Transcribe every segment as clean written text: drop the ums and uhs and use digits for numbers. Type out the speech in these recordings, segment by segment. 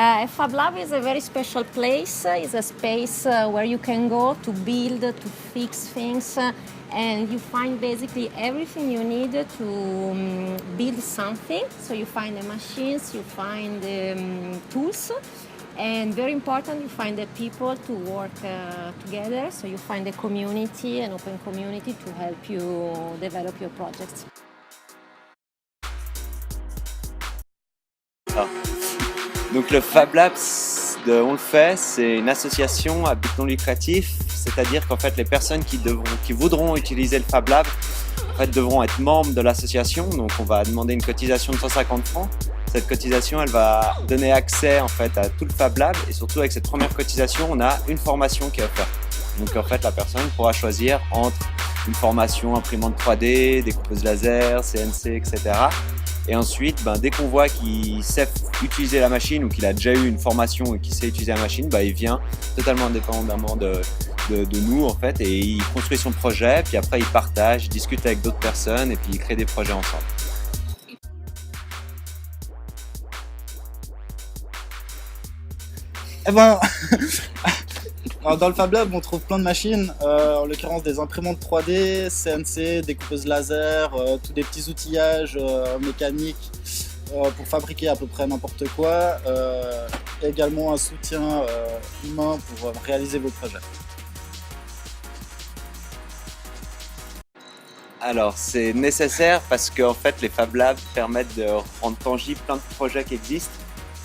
Fab Lab is a very special place. It's a space where you can go to build, to fix things, and you find basically everything you need to build something. So you find the machines, you find the tools, and very important, you find the people to work together. So you find a community, an open community to help you develop your projects. Donc le Fab Labs On le fait, c'est une association à but non lucratif, c'est-à-dire qu'en fait les personnes qui voudront utiliser le Fab Lab en fait, devront être membres de l'association, donc on va demander une cotisation de 150 francs. Cette cotisation, elle va donner accès en fait à tout le Fab Lab et surtout avec cette première cotisation, on a une formation qui est offerte. Donc en fait la personne pourra choisir entre une formation imprimante 3D, découpeuse laser, CNC, etc. Et ensuite, dès qu'on voit qu'il sait utiliser la machine ou qu'il a déjà eu une formation et qu'il sait utiliser la machine, il vient totalement indépendamment de nous en fait et il construit son projet, puis après il partage, il discute avec d'autres personnes et puis il crée des projets ensemble. Eh ben, dans le Fab Lab, on trouve plein de machines, en l'occurrence des imprimantes 3D, CNC, découpeuses laser, tous des petits outillages mécaniques pour fabriquer à peu près n'importe quoi. Également un soutien humain pour réaliser vos projets. Alors c'est nécessaire parce que en fait, les Fab Labs permettent de rendre tangible plein de projets qui existent.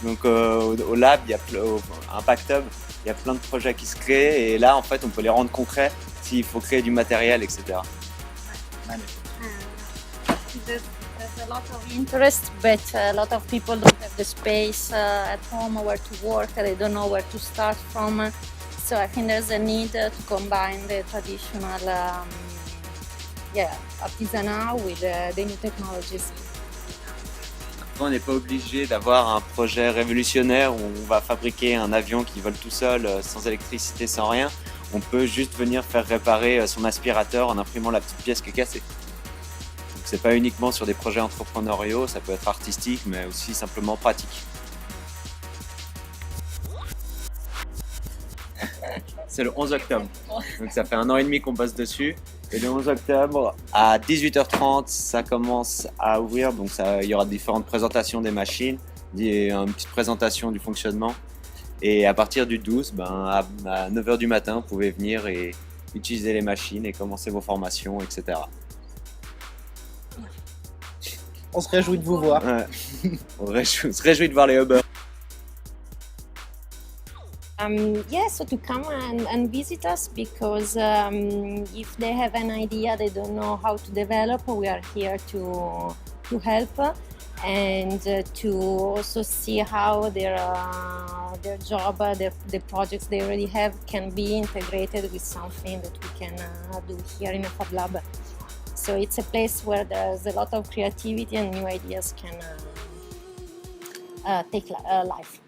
Donc au lab, un Impact Hub, il y a plein de projets qui se créent et là en fait on peut les rendre concrets s'il faut créer du matériel, etc. There's a lot of interest, but a lot of people don't have the space at home where to work, they don't know where to start from. So I think there's a need to combine the traditional artisanal with the new technologies. On n'est pas obligé d'avoir un projet révolutionnaire où on va fabriquer un avion qui vole tout seul, sans électricité, sans rien. On peut juste venir faire réparer son aspirateur en imprimant la petite pièce qui est cassée. Donc c'est pas uniquement sur des projets entrepreneuriaux, ça peut être artistique, mais aussi simplement pratique. C'est le 11 octobre, donc ça fait 1 an et demi qu'on bosse dessus. Et le 11 octobre, à 18h30, ça commence à ouvrir, donc il y aura différentes présentations des machines, une petite présentation du fonctionnement. Et à partir du 12, à 9h du matin, vous pouvez venir et utiliser les machines et commencer vos formations, etc. On se réjouit de vous voir. Ouais. On se réjouit de voir les hubbers. So to come and visit us, because if they have an idea they don't know how to develop, we are here to help and to also see how their job, the projects they already have can be integrated with something that we can do here in a Fab Lab. So it's a place where there's a lot of creativity and new ideas can take life.